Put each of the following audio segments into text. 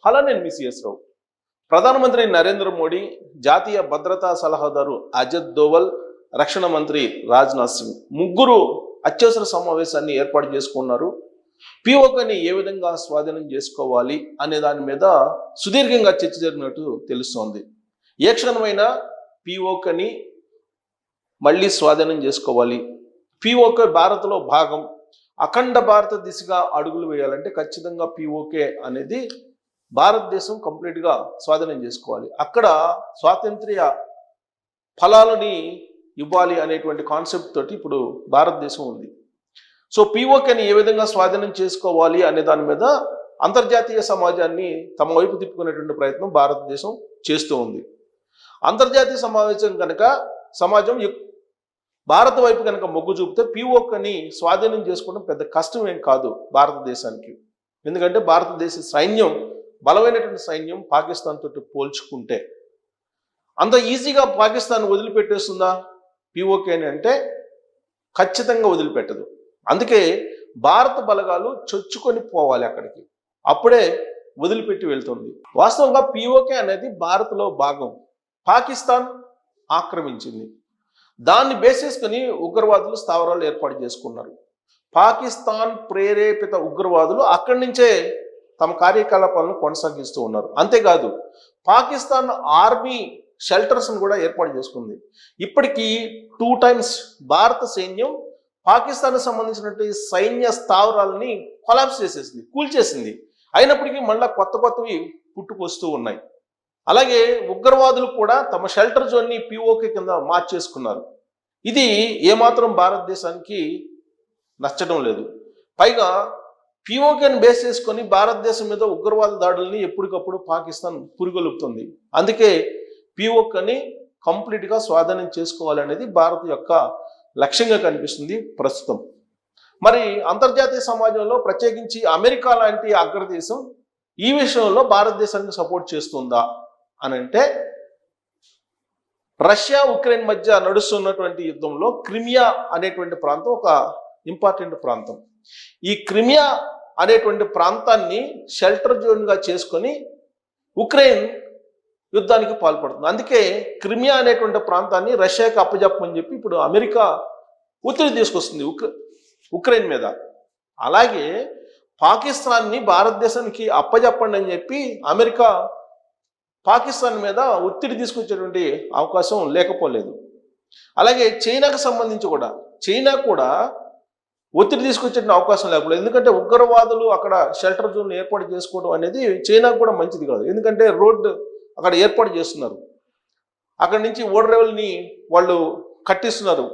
Hello, నేను మిసిఎస్ రావు. ప్రధానమంత్రి నరేంద్ర మోడీ, జాతీయ భద్రతా సలహాదారు అజిత్ దోవల్, రక్షణ మంత్రి రాజ్నాథ్ సింగ్ ముగ్గురు అత్యవసర సమావేశాన్ని ఏర్పాటు చేసుకున్నారు. పిఓకని ఏ విధంగా స్వాధీనం చేసుకోవాలి అనే దాని మీద సుదీర్ఘంగా చర్చ జరిగినట్టు తెలుస్తోంది. ఏ క్షణమైనా పిఓకని మళ్ళీ స్వాధీనం చేసుకోవాలి. పిఓకే భారత్లో భాగం. అఖండ భారత దిశగా అడుగులు వేయాలంటే ఖచ్చితంగా పిఓకే అనేది భారతదేశం కంప్లీట్గా స్వాధీనం చేసుకోవాలి. అక్కడ స్వాతంత్ర్య ఫలాలని ఇవ్వాలి అనేటువంటి కాన్సెప్ట్ తోటి ఇప్పుడు భారతదేశం ఉంది. సో పిఓకేని ఏ విధంగా స్వాధీనం చేసుకోవాలి అనే దాని మీద అంతర్జాతీయ సమాజాన్ని తమ వైపు తిప్పుకునేటువంటి ప్రయత్నం భారతదేశం చేస్తూ ఉంది. అంతర్జాతీయ సమాజం భారత వైపు కనుక మొగ్గు చూపితే పిఓకేని స్వాధీనం చేసుకోవడం పెద్ద కష్టం ఏం కాదు భారతదేశానికి. ఎందుకంటే భారతదేశ సైన్యం బలమైనటువంటి సైన్యం పాకిస్తాన్ తోటి పోల్చుకుంటే అంత ఈజీగా పాకిస్తాన్ వదిలిపెట్టేస్తుందా పిఓకే అని అంటే ఖచ్చితంగా వదిలిపెట్టదు. అందుకే భారత బలగాలు చొచ్చుకొని పోవాలి అక్కడికి, అప్పుడే వదిలిపెట్టి వెళ్తుంది. వాస్తవంగా పిఓకే అనేది భారత్లో భాగం. పాకిస్తాన్ ఆక్రమించింది. దాన్ని బేస్ చేసుకుని ఉగ్రవాదులు స్థావరాలు ఏర్పాటు చేసుకున్నారు. పాకిస్తాన్ ప్రేరేపిత ఉగ్రవాదులు అక్కడి నుంచే తమ కార్యకలాపాలను కొనసాగిస్తూ ఉన్నారు. అంతేకాదు పాకిస్తాన్ ఆర్మీ షెల్టర్స్ను కూడా ఏర్పాటు చేసుకుంది. ఇప్పటికీ 2 times భారత సైన్యం పాకిస్తాన్కు సంబంధించినటువంటి సైన్య స్థావరాలని కొలాప్స్ చేసేసింది, కూల్చేసింది. అయినప్పటికీ మళ్ళీ కొత్తవి పుట్టుకొస్తూ ఉన్నాయి. అలాగే ఉగ్రవాదులు కూడా తమ షెల్టర్ జోన్ని పిఓకే కింద మార్చేసుకున్నారు. ఇది ఏమాత్రం భారతదేశానికి నచ్చడం లేదు. పైగా పిఓకేని బేస్ చేసుకొని భారతదేశం మీద ఉగ్రవాద దాడుల్ని ఎప్పటికప్పుడు పాకిస్తాన్ పురిగొలుపుతుంది. అందుకే పిఓకేని కంప్లీట్గా స్వాధీనం చేసుకోవాలనేది భారత్ యొక్క లక్ష్యంగా కనిపిస్తుంది ప్రస్తుతం. మరి అంతర్జాతీయ సమాజంలో ప్రత్యేకించి అమెరికా లాంటి అగ్రదేశం ఈ విషయంలో భారతదేశానికి సపోర్ట్ చేస్తుందా అని అంటే, రష్యా ఉక్రెయిన్ మధ్య నడుస్తున్నటువంటి యుద్ధంలో క్రిమియా అనేటువంటి ప్రాంతం ఒక ఇంపార్టెంట్ ప్రాంతం. ఈ క్రిమియా అనేటువంటి ప్రాంతాన్ని షెల్టర్ జోన్గా చేసుకొని ఉక్రెయిన్ యుద్ధానికి పాల్పడుతుంది. అందుకే క్రిమియా అనేటువంటి ప్రాంతాన్ని రష్యాకి అప్పజెప్పమని చెప్పి ఇప్పుడు అమెరికా ఒత్తిడి తీసుకొస్తుంది ఉక్రెయిన్ మీద. అలాగే పాకిస్తాన్ని భారతదేశానికి అప్పజెప్పండి అని చెప్పి అమెరికా పాకిస్తాన్ మీద ఒత్తిడి తీసుకొచ్చేటువంటి అవకాశం లేకపోలేదు. అలాగే చైనాకు సంబంధించి కూడా చైనా కూడా ఒత్తిడి తీసుకొచ్చే అవకాశం లేకపోలేదు. ఎందుకంటే ఉగ్రవాదులు అక్కడ షెల్టర్ జోన్ ఏర్పాటు చేసుకోవడం అనేది చైనాకు కూడా మంచిది కాదు. ఎందుకంటే రోడ్డు అక్కడ ఏర్పాటు చేస్తున్నారు, అక్కడి నుంచి ఓడరేవుల్ని వాళ్ళు కట్టిస్తున్నారు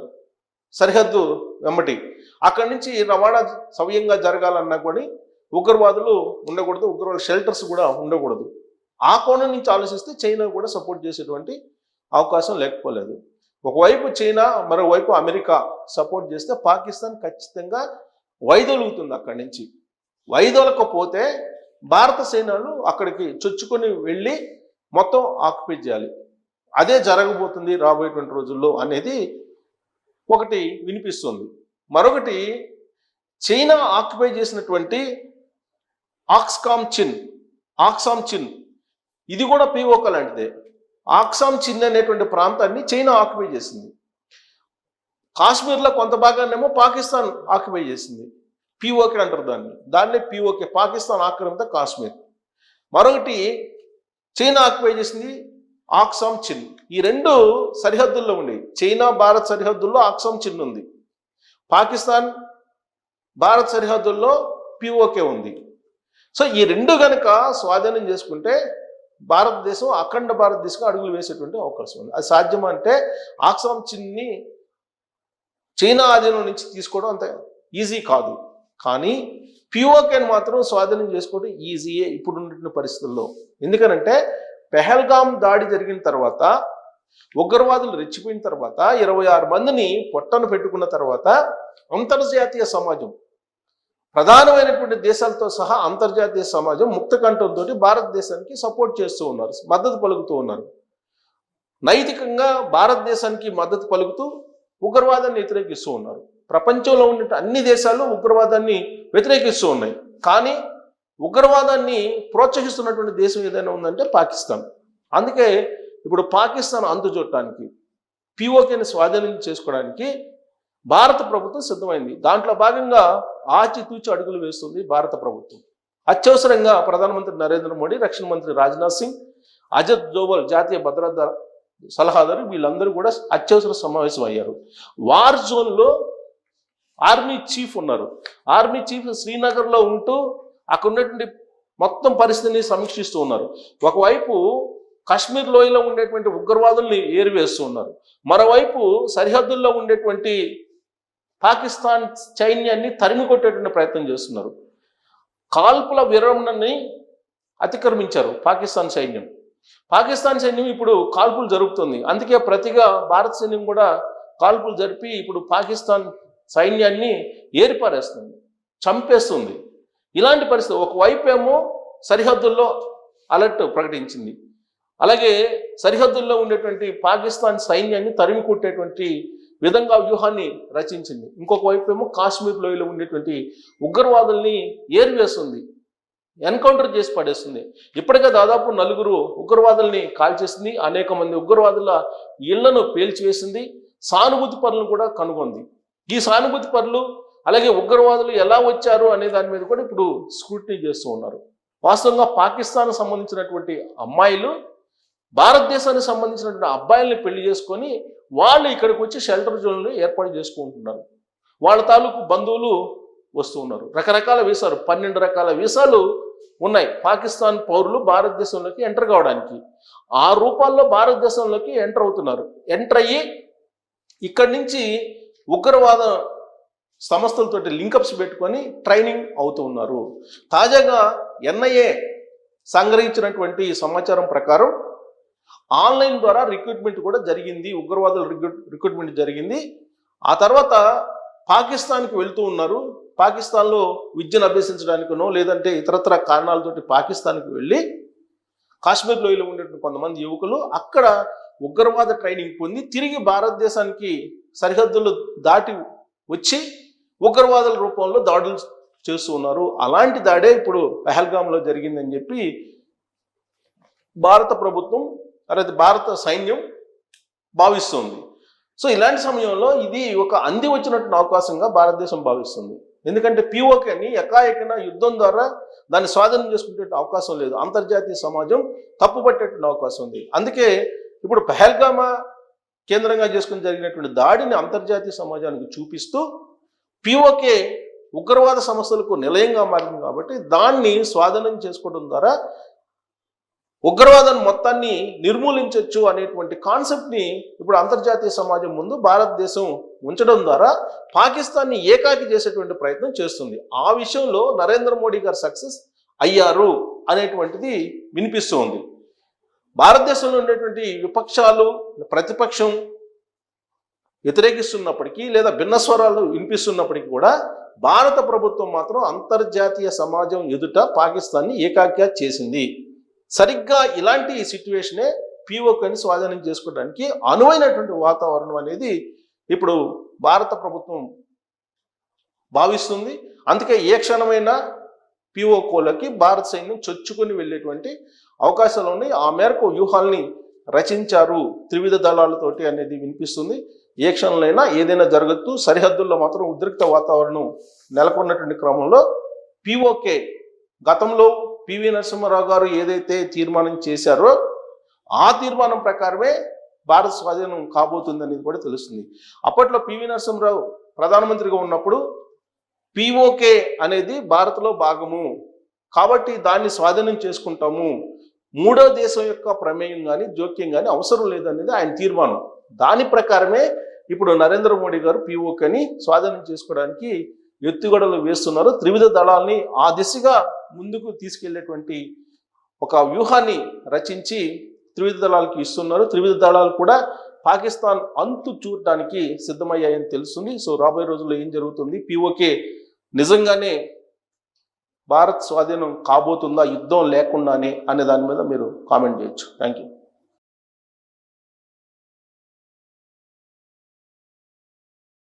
సరిహద్దు వెంబటి. అక్కడి నుంచి రవాణా సవ్యంగా జరగాలన్నా కూడా ఉగ్రవాదులు ఉండకూడదు, ఉగ్రవాద షెల్టర్స్ కూడా ఉండకూడదు. ఆ కోణం నుంచి ఆలోచిస్తే చైనా కూడా సపోర్ట్ చేసేటువంటి అవకాశం లేకపోలేదు. ఒకవైపు చైనా, మరోవైపు అమెరికా సపోర్ట్ చేస్తే పాకిస్తాన్ ఖచ్చితంగా వైదొలుగుతుంది. అక్కడి నుంచి వైదొలకపోతే భారత సైన్యాలు అక్కడికి చొచ్చుకొని వెళ్ళి మొత్తం ఆక్యుపై చేయాలి. అదే జరగబోతుంది రాబోయేటువంటి రోజుల్లో అనేది ఒకటి వినిపిస్తుంది. మరొకటి, చైనా ఆక్యుపై చేసినటువంటి ఆక్సామ్ చిన్ ఇది కూడా పిఓకే లాంటిదే. ఆక్సామ్ చిన్ అనేటువంటి ప్రాంతాన్ని చైనా ఆక్యుపై చేసింది. కాశ్మీర్లో కొంత భాగాన్నేమో పాకిస్తాన్ ఆక్యుపై చేసింది. పిఓకే అంటారు దాన్నే పిఓకే, పాకిస్తాన్ ఆక్రమిత కాశ్మీర్. మరొకటి చైనా ఆక్యుపై చేసింది ఆక్సామ్ చిన్. ఈ రెండు సరిహద్దుల్లో ఉండేవి. చైనా భారత్ సరిహద్దుల్లో ఆక్సామ్ చిన్ ఉంది, పాకిస్తాన్ భారత్ సరిహద్దుల్లో పిఓకే ఉంది. సో ఈ రెండు గనక స్వాధీనం చేసుకుంటే భారతదేశం అఖండ భారతదేశంగా అడుగులు వేసేటువంటి అవకాశం ఉంది. అది సాధ్యమా అంటే ఆక్సామ్ చిన్ని చైనా ఆధీనం నుంచి తీసుకోవడం అంత ఈజీ కాదు. కానీ పిఓకేని మాత్రం స్వాధీనం చేసుకోవడం ఈజీయే ఇప్పుడున్న పరిస్థితుల్లో. ఎందుకనంటే పెహల్గామ్ దాడి జరిగిన తర్వాత, ఉగ్రవాదులు రెచ్చిపోయిన తర్వాత, 26 మందిని పొట్టను పెట్టుకున్న తర్వాత అంతర్జాతీయ సమాజం, ప్రధానమైనటువంటి దేశాలతో సహా అంతర్జాతీయ సమాజం ముక్త కంఠంతో భారతదేశానికి సపోర్ట్ చేస్తూ ఉన్నారు, మద్దతు పలుకుతూ ఉన్నారు. నైతికంగా భారతదేశానికి మద్దతు పలుకుతూ ఉగ్రవాదాన్ని వ్యతిరేకిస్తూ ఉన్నారు. ప్రపంచంలో ఉన్న అన్ని దేశాలు ఉగ్రవాదాన్ని వ్యతిరేకిస్తూ ఉన్నాయి. కానీ ఉగ్రవాదాన్ని ప్రోత్సహిస్తున్నటువంటి దేశం ఏదైనా ఉందంటే పాకిస్తాన్. అందుకే ఇప్పుడు పాకిస్తాన్ అంతు చూడటానికి, పిఓకేని స్వాధీనం చేసుకోవడానికి భారత ప్రభుత్వం సిద్ధమైంది. దాంట్లో భాగంగా ఆచితూచి అడుగులు వేస్తుంది భారత ప్రభుత్వం. అత్యవసరంగా ప్రధానమంత్రి నరేంద్ర మోడీ, రక్షణ మంత్రి రాజ్నాథ్ సింగ్, అజిత్ దోవల్ జాతీయ భద్రతా సలహాదారు వీళ్ళందరూ కూడా అత్యవసర సమావేశం అయ్యారు. వార్ జోన్లో ఆర్మీ చీఫ్ ఉన్నారు. ఆర్మీ చీఫ్ శ్రీనగర్లో ఉంటూ అక్కడ ఉన్నటువంటి మొత్తం పరిస్థితిని సమీక్షిస్తూ ఉన్నారు. ఒకవైపు కాశ్మీర్ లోయలో ఉండేటువంటి ఉగ్రవాదుల్ని ఏరివేస్తూ ఉన్నారు. మరోవైపు సరిహద్దుల్లో ఉండేటువంటి పాకిస్తాన్ సైన్యాన్ని తరిమి కొట్టేటువంటి ప్రయత్నం చేస్తున్నారు. కాల్పుల విరమణని అతిక్రమించారు పాకిస్తాన్ సైన్యం. పాకిస్తాన్ సైన్యం ఇప్పుడు కాల్పులు జరుపుతుంది. అందుకే ప్రతిగా భారత సైన్యం కూడా కాల్పులు జరిపి ఇప్పుడు పాకిస్తాన్ సైన్యాన్ని ఏరిపారేస్తుంది, చంపేస్తుంది. ఇలాంటి పరిస్థితి ఒకవైపు ఏమో సరిహద్దుల్లో అలర్ట్ ప్రకటించింది, అలాగే సరిహద్దుల్లో ఉండేటువంటి పాకిస్తాన్ సైన్యాన్ని తరిమి కొట్టేటువంటి విధంగా వ్యూహాన్ని రచించింది. ఇంకొక వైపు ఏమో కాశ్మీర్ లోయలో ఉండేటువంటి ఉగ్రవాదుల్ని ఏరివేస్తుంది, ఎన్కౌంటర్ చేసి పడేస్తుంది. ఇప్పటికే దాదాపు 4 ఉగ్రవాదుల్ని కాల్చేసింది, అనేక మంది ఉగ్రవాదుల ఇళ్లను పేల్చివేసింది, సానుభూతి పరులను కూడా కనుగొంది. ఈ సానుభూతి పరులు అలాగే ఉగ్రవాదులు ఎలా వచ్చారు అనే దాని మీద కూడా ఇప్పుడు స్క్రూటినీ చేస్తూ ఉన్నారు. వాస్తవంగా పాకిస్తాన్ సంబంధించినటువంటి అమ్మాయిలు భారతదేశానికి సంబంధించినటువంటి అబ్బాయిల్ని పెళ్లి చేసుకొని వాళ్ళు ఇక్కడికి వచ్చి షెల్టర్ జోన్లు ఏర్పాటు చేసుకుంటున్నారు. వాళ్ళ తాలూకు బంధువులు వస్తూ ఉన్నారు. రకరకాల వీసాలు, 12 రకాల వీసాలు ఉన్నాయి పాకిస్తాన్ పౌరులు భారతదేశంలోకి ఎంటర్ కావడానికి. ఆ రూపాల్లో భారతదేశంలోకి ఎంటర్ అవుతున్నారు. ఎంటర్ అయ్యి ఇక్కడి నుంచి ఉగ్రవాద సంస్థలతోటి లింకప్స్ పెట్టుకొని ట్రైనింగ్ అవుతూ ఉన్నారు. తాజాగా ఎన్ఐఏ సంగ్రహించినటువంటి సమాచారం ప్రకారం ఆన్లైన్ ద్వారా రిక్రూట్మెంట్ కూడా జరిగింది, ఉగ్రవాదుల రిక్రూట్మెంట్ జరిగింది. ఆ తర్వాత పాకిస్తాన్కి వెళ్తూ ఉన్నారు. పాకిస్తాన్లో విద్యను అభ్యసించడానికనో లేదంటే ఇతరత్ర కారణాలతోటి పాకిస్తాన్కి వెళ్ళి కాశ్మీర్ లోయలో ఉండేటువంటి కొంతమంది యువకులు అక్కడ ఉగ్రవాద ట్రైనింగ్ పొంది తిరిగి భారతదేశానికి సరిహద్దులు దాటి వచ్చి ఉగ్రవాదుల రూపంలో దాడులు చేస్తూ ఉన్నారు. అలాంటి దాడే ఇప్పుడు పహల్గామ్లో జరిగిందని చెప్పి భారత ప్రభుత్వం అలాగే భారత సైన్యం భావిస్తుంది. సో ఇలాంటి సమయంలో ఇది ఒక అంది వచ్చినటువంటి అవకాశంగా భారతదేశం భావిస్తుంది. ఎందుకంటే పిఓకేని ఎకాఎకిన యుద్ధం ద్వారా దాన్ని స్వాధీనం చేసుకునే అవకాశం లేదు. అంతర్జాతీయ సమాజం తప్పుపట్టేటువంటి అవకాశం ఉంది. అందుకే ఇప్పుడు పహల్గామా కేంద్రంగా చేసుకుని జరిగినటువంటి దాడిని అంతర్జాతీయ సమాజానికి చూపిస్తూ పిఓకే ఉగ్రవాద సంస్థలకు నిలయంగా మారింది కాబట్టి దాన్ని స్వాధీనం చేసుకోవడం ద్వారా ఉగ్రవాదాన్ని మొత్తాన్ని నిర్మూలించవచ్చు అనేటువంటి కాన్సెప్ట్ని ఇప్పుడు అంతర్జాతీయ సమాజం ముందు భారతదేశం ఉంచడం ద్వారా పాకిస్తాన్ని ఏకాకి చేసేటువంటి ప్రయత్నం చేస్తుంది. ఆ విషయంలో నరేంద్ర మోడీ గారు సక్సెస్ అయ్యారు అనేటువంటిది వినిపిస్తూ ఉంది. భారతదేశంలో ఉండేటువంటి విపక్షాలు, ప్రతిపక్షం వ్యతిరేకిస్తున్నప్పటికీ లేదా భిన్న స్వరాలు వినిపిస్తున్నప్పటికీ కూడా భారత ప్రభుత్వం మాత్రం అంతర్జాతీయ సమాజం ఎదుట పాకిస్తాన్ని ఏకాకిగా చేసింది. సరిగ్గా ఇలాంటి సిచ్యువేషనే పిఓకేని స్వాధీనం చేసుకోవడానికి అనువైనటువంటి వాతావరణం అనేది ఇప్పుడు భారత ప్రభుత్వం భావిస్తుంది. అందుకే ఏ క్షణమైనా పిఓకేలకి భారత సైన్యం చొచ్చుకొని వెళ్ళేటువంటి అవకాశాలు ఉన్నాయి. ఆ మేరకు వ్యూహాల్ని రచించారు త్రివిధ దళాలతోటి అనేది వినిపిస్తుంది. ఏ క్షణంలో ఏదైనా జరగచ్చు. సరిహద్దుల్లో మాత్రం ఉద్రిక్త వాతావరణం నెలకొన్నటువంటి క్రమంలో పిఓకే గతంలో పివి నరసింహారావు గారు ఏదైతే తీర్మానం చేశారో ఆ తీర్మానం ప్రకారమే భారత స్వాధీనం కాబోతుంది అనేది కూడా తెలుస్తుంది. అప్పట్లో పివి నరసింహారావు ప్రధానమంత్రిగా ఉన్నప్పుడు పిఓకే అనేది భారత్లో భాగము కాబట్టి దాన్ని స్వాధీనం చేసుకుంటాము, మూడో దేశం యొక్క ప్రమేయం కానీ జోక్యం కానీ అవసరం లేదనేది ఆయన తీర్మానం. దాని ప్రకారమే ఇప్పుడు నరేంద్ర మోడీ గారు పిఓకేని స్వాధీనం చేసుకోవడానికి ఎత్తుగడలు వేస్తున్నారు. త్రివిధ దళాల్ని ఆ దిశగా ముందుకు తీసుకెళ్లేటువంటి ఒక వ్యూహాన్ని రచించి త్రివిధ దళాలకి ఇస్తున్నారు. త్రివిధ దళాలు కూడా పాకిస్తాన్ అంతు చూడటానికి సిద్ధమయ్యాయని తెలుస్తుంది. సో రాబోయే రోజుల్లో ఏం జరుగుతుంది, పిఓకే నిజంగానే భారత్ స్వాధీనం కాబోతుందా యుద్ధం లేకుండానే అనే దాని మీద మీరు కామెంట్ చేయొచ్చు. Thank you.